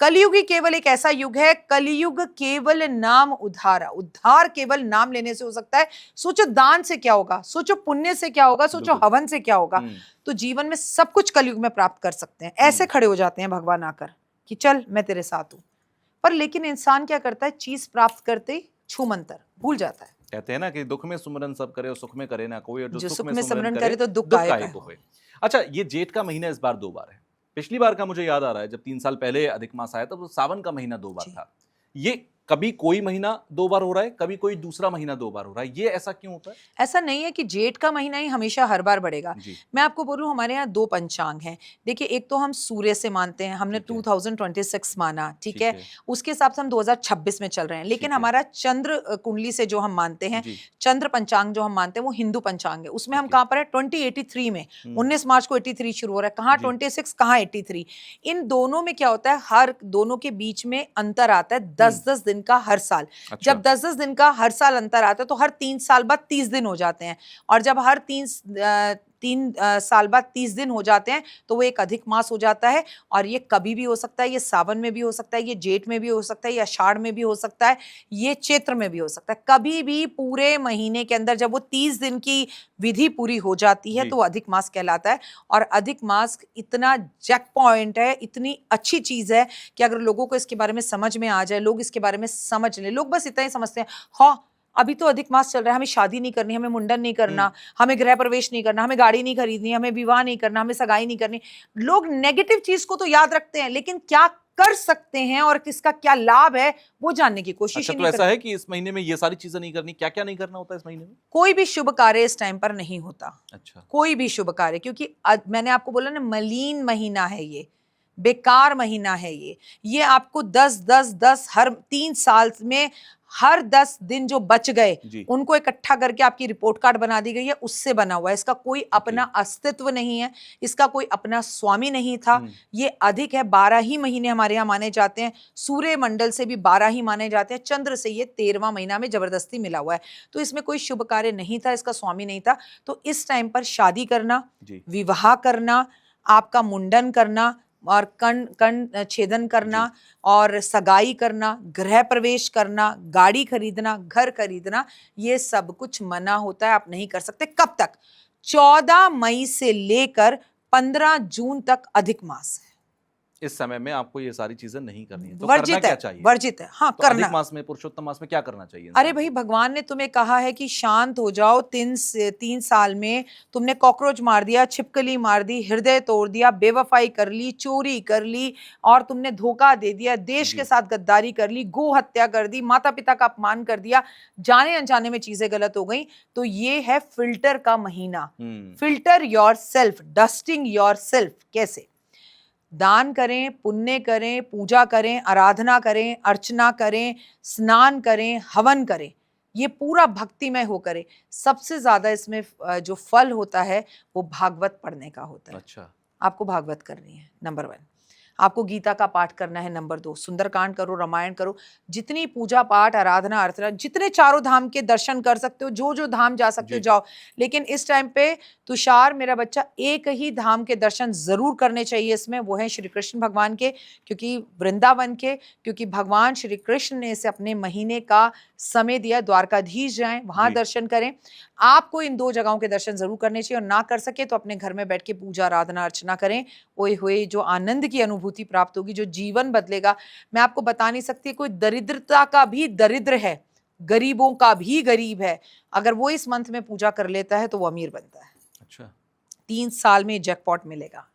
कलयुग ही केवल एक ऐसा युग है, कलयुग केवल नाम उद्धार, उद्धार केवल नाम लेने से हो सकता है। सोचो दान से क्या होगा, सोचो पुण्य से क्या होगा, सोचो हवन से क्या होगा। तो जीवन में सब कुछ कलयुग में प्राप्त कर सकते हैं। ऐसे खड़े हो जाते हैं भगवान आकर कि चल मैं तेरे साथ हूं। पर लेकिन इंसान क्या करता है, चीज प्राप्त करते ही छू मंतर भूल जाता है। कहते हैं ना कि दुख में सुमरन सब करे और सुख में करे ना कोई, और जो सुख में सुमरन सुमरन करे तो दुख काहे को होए। अच्छा, ये जेठ का महीना इस बार 2 बार है। पिछली बार का मुझे याद आ रहा है जब 3 साल पहले अधिक मास आया था तो सावन का महीना 2 बार था। ये कभी कोई महीना 2 बार हो रहा है, कभी कोई दूसरा महीना 2 बार हो रहा है, ये ऐसा क्यों होता है? ऐसा नहीं है कि जेठ का महीना ही हमेशा हर बार बढ़ेगा। मैं आपको बोलूं, हमारे यहाँ 2 पंचांग हैं। देखिए, एक तो हम सूर्य से मानते हैं, हमने 2026 माना, ठीक है। उसके हिसाब से हम 2026 में चल रहे हैं। लेकिन हमारा चंद्र कुंडली से जो हम मानते हैं, चंद्र पंचांग जो हम मानते हैं, वो हिंदू पंचांग है। उसमें हम कहाँ पर है, 2083 में। 19 मार्च को 83 शुरू हो रहा है। कहाँ 26, कहाँ 83। इन दोनों में क्या होता है, हर दोनों के बीच में अंतर आता है 10-10 दिन का हर साल। जब 10-10 दिन का हर साल अंतर आता है तो हर 3 साल बाद 30 दिन हो जाते हैं। और जब हर 3 साल बाद 30 दिन हो जाते हैं तो वो एक अधिक मास हो जाता है। और ये कभी भी हो सकता है, ये सावन में भी हो सकता है, ये जेठ में भी हो सकता है, ये आषाढ़ में भी हो सकता है, ये चैत्र में भी हो सकता है। कभी भी पूरे महीने के अंदर जब वो 30 दिन की विधि पूरी हो जाती है तो वो अधिक मास कहलाता है। और अधिक मास इतना जैक पॉइंट है, इतनी अच्छी चीज है कि अगर लोगों को इसके बारे में समझ में आ जाए, लोग इसके बारे में समझ ले। लोग बस इतना ही समझते हैं, हाँ अभी तो अधिक मास चल रहा है, हमें शादी नहीं करनी, हमें मुंडन नहीं करना, हमें गृह प्रवेश नहीं करना, हमें गाड़ी नहीं खरीदनी, हमें विवाह नहीं करना, हमें सगाई नहीं करनी। लोग नेगेटिव चीज को तो याद रखते हैं, लेकिन क्या कर सकते हैं और किसका क्या लाभ है वो जानने की कोशिश ही नहीं करते। ऐसा है कि इस महीने में ये सारी चीजें नहीं करनी, क्या क्या नहीं करना होता इस महीने में? कोई भी शुभ कार्य इस टाइम पर नहीं होता। अच्छा, कोई भी शुभ कार्य, क्योंकि मैंने आपको बोला ना, मलीन महीना है ये, बेकार महीना है ये आपको 10-10-10 हर 3 साल में हर 10 दिन जो बच गए उनको इकट्ठा करके आपकी रिपोर्ट कार्ड बना दी गई है, उससे बना हुआ है। इसका कोई अपना अस्तित्व नहीं है, इसका कोई अपना स्वामी नहीं था। ये अधिक है, 12 ही महीने हमारे यहाँ माने जाते हैं। सूर्य मंडल से भी 12 ही माने जाते हैं, चंद्र से ये 13वां महीना में जबरदस्ती मिला हुआ है। तो इसमें कोई शुभ कार्य नहीं था, इसका स्वामी नहीं था। तो इस टाइम पर शादी करना, विवाह करना, आपका मुंडन करना और कर्ण छेदन करना और सगाई करना, गृह प्रवेश करना, गाड़ी खरीदना, घर खरीदना, ये सब कुछ मना होता है, आप नहीं कर सकते। कब तक? 14 मई से लेकर 15 जून तक अधिक मास है। इस समय में आपको ये सारी चीजें नहीं करनी है, तो वर्जित करना क्या है, चाहिए? वर्जित है। हाँ, तो करना। अधिक मास में, पुरुषोत्तम मास में क्या करना चाहिए? अरे भाई, भगवान ने तुम्हें कहा है कि शांत हो जाओ। 3 साल में तुमने कॉकरोच मार दिया, छिपकली मार दी, हृदय तोड़ दिया, बेवफाई कर ली, चोरी कर ली, और तुमने धोखा दे दिया, देश के साथ गद्दारी कर ली, गो हत्या कर दी, माता पिता का अपमान कर दिया, जाने अनजाने में चीजें गलत हो गई। तो ये है फिल्टर का महीना। Filter your self, dusting your self. कैसे? दान करें, पुण्य करें, पूजा करें, आराधना करें, अर्चना करें, स्नान करें, हवन करें, ये पूरा भक्तिमय हो करें। सबसे ज्यादा इसमें जो फल होता है वो भागवत पढ़ने का होता है। अच्छा, आपको भागवत करनी है, नंबर 1। आपको गीता का पाठ करना है, नंबर 2। सुंदरकांड करो, रामायण करो, जितनी पूजा पाठ, आराधना, अर्चना, जितने चारों धाम के दर्शन कर सकते हो, जो जो धाम जा सकते हो जाओ। लेकिन इस टाइम पे तुषार मेरा बच्चा, एक ही धाम के दर्शन जरूर करने चाहिए इसमें, वो है श्री कृष्ण भगवान के, क्योंकि वृंदावन के, क्योंकि भगवान श्री कृष्ण ने इसे अपने महीने का समय दिया। द्वारकाधीश जाएं, वहां दर्शन करें। आपको इन 2 जगहों के दर्शन जरूर करने चाहिए, और ना कर सके तो अपने घर में बैठ के पूजा, आराधना, अर्चना करें। ओए हुए, जो आनंद की अनुभूति प्राप्त होगी, जो जीवन बदलेगा, मैं आपको बता नहीं सकती। कोई दरिद्रता का भी दरिद्र है, गरीबों का भी गरीब है, अगर वो इस मंथ में पूजा कर लेता है तो वो अमीर बनता है। अच्छा, 3 साल में जैकपॉट मिलेगा।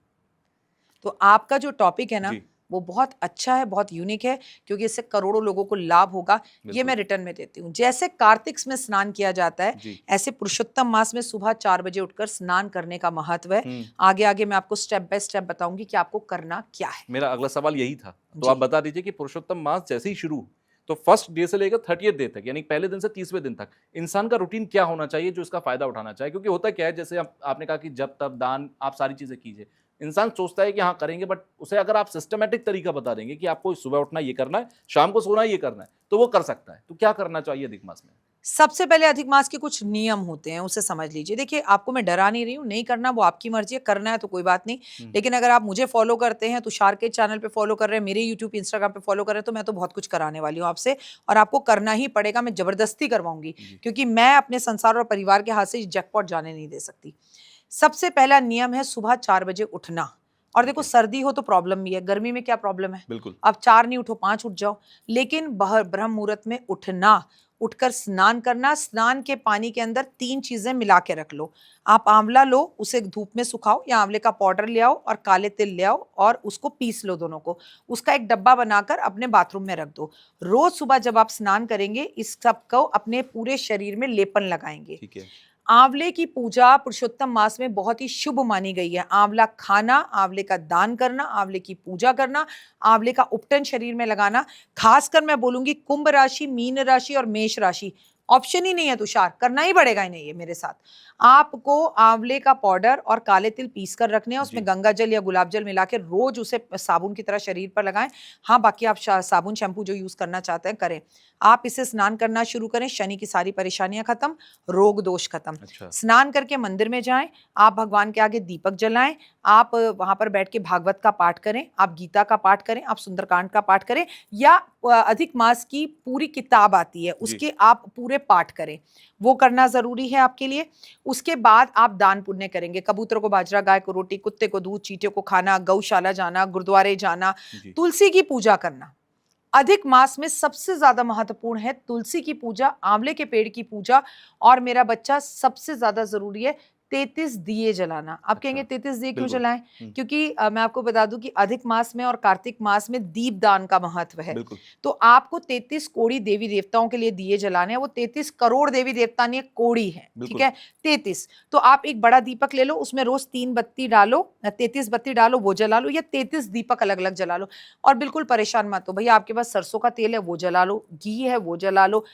तो आपका जो टॉपिक है ना, वो बहुत अच्छा है, बहुत यूनिक है, क्योंकि इससे करोड़ों लोगों को लाभ होगा। ये मैं रिटर्न में देती हूँ। जैसे कार्तिक में स्नान किया जाता है, ऐसे पुरुषोत्तम मास में सुबह 4 बजे उठकर स्नान करने का महत्व है। आगे आगे मैं आपको स्टेप बाय स्टेप बताऊंगी कि आपको करना क्या है। मेरा अगला सवाल यही था, तो आप बता दीजिए कि पुरुषोत्तम मास जैसे ही शुरू, तो फर्स्ट डे से लेकर 30th डे तक, यानी पहले दिन से 30वें दिन तक, इंसान का रूटीन क्या होना चाहिए जो इसका फायदा उठाना चाहिए? क्योंकि होता क्या है, जैसे आपने कहा कि जब तब दान, आप सारी चीजें कीजिए, इंसान सोचता है कि हाँ करेंगे, बट उसे अगर आप सिस्टमेटिक तरीका बता देंगे कि आपको सुबह उठना ये करना है, शाम को सोना ये करना है, तो वो कर सकता है। तो क्या करना चाहिए अधिक मास में? सबसे पहले अधिक मास के कुछ नियम होते हैं, उसे समझ लीजिए। देखिए, आपको मैं डरा नहीं रही हूँ, नहीं करना वो आपकी मर्जी है, करना है तो कोई बात नहीं। लेकिन अगर आप मुझे फॉलो करते हैं, तुषार के चैनल पे फॉलो कर रहे हैं, मेरे यूट्यूब इंस्टाग्राम पे फॉलो कर रहे हैं, तो मैं तो बहुत कुछ कराने वाली हूँ आपसे, और आपको करना ही पड़ेगा। मैं जबरदस्ती करवाऊंगी, क्योंकि मैं अपने संसार और परिवार के हाथ से जैकपॉट जाने नहीं दे सकती। सबसे पहला नियम है सुबह 4 बजे उठना। और देखो, सर्दी हो तो प्रॉब्लम भी है, गर्मी में क्या प्रॉब्लम है? बिल्कुल। अब 4 नहीं उठो, 5 उठ जाओ, लेकिन ब्रह्म मुहूर्त में उठना, उठकर स्नान करना। स्नान के पानी के अंदर 3 चीजें मिला के रख लो। आप आंवला लो, उसे धूप में सुखाओ, या आंवले का पाउडर ले आओ और काले तिल ले आओ और उसको पीस लो दोनों को। उसका एक डब्बा बनाकर अपने बाथरूम में रख दो। रोज सुबह जब आप स्नान करेंगे, इस सब को अपने पूरे शरीर में लेपन लगाएंगे। ठीक है। आंवले की पूजा पुरुषोत्तम मास में बहुत ही शुभ मानी गई है। आंवला खाना, आंवले का दान करना, आंवले की पूजा करना, आंवले का उपटन शरीर में लगाना। खासकर मैं बोलूंगी कुंभ राशि, मीन राशि और मेष राशि, ऑप्शन ही नहीं है तुषार, करना ही पड़ेगा इन्हें ये मेरे साथ। आपको आंवले का पाउडर और काले तिल पीस कर रखने हैं, उसमें गंगा जल या गुलाब जल मिला के रोज उसे साबुन की तरह शरीर पर लगाएं। हाँ, बाकी आप साबुन शैम्पू जो यूज करना चाहते हैं करें। आप इसे स्नान करना शुरू करें, शनि की सारी परेशानियां खत्म, रोग दोष खत्म। अच्छा। स्नान करके मंदिर में जाएं, आप भगवान के आगे दीपक जलाएं, आप वहां पर बैठ के भागवत का पाठ करें, आप गीता का पाठ करें, आप सुंदरकांड का पाठ करें, या अधिक मास की पूरी किताब आती है उसके आप पूरे पाठ करें, वो करना जरूरी है आपके लिए। उसके बाद आप दान पुण्य करेंगे। कबूतर को बाजरा, गाय को रोटी, कुत्ते को दूध, चींटियों को खाना, गौशाला जाना, गुरुद्वारे जाना, तुलसी की पूजा करना। अधिक मास में सबसे ज्यादा महत्वपूर्ण है तुलसी की पूजा, आंवले के पेड़ की पूजा, और मेरा बच्चा सबसे ज्यादा जरूरी है 33 दिए जलाना। आप कहेंगे 33 दिए क्यों जलाएं? क्योंकि मैं आपको बता दूं कि अधिक मास में और कार्तिक मास में दीपदान का महत्व है। तो आपको 33 कोड़ी देवी देवताओं के लिए दिए जलाने हैं। वो 33 करोड़ देवी देवता नहीं, कोड़ी है, ठीक है, 33। तो आप एक बड़ा दीपक ले लो, उसमें रोज 3 बत्ती डालो, 33 बत्ती डालो, वो जला लो, या 33 दीपक अलग अलग जला लो। और बिल्कुल परेशान मत हो भैया, आपके पास सरसों का तेल है वो जला लो, घी है वो जला लो,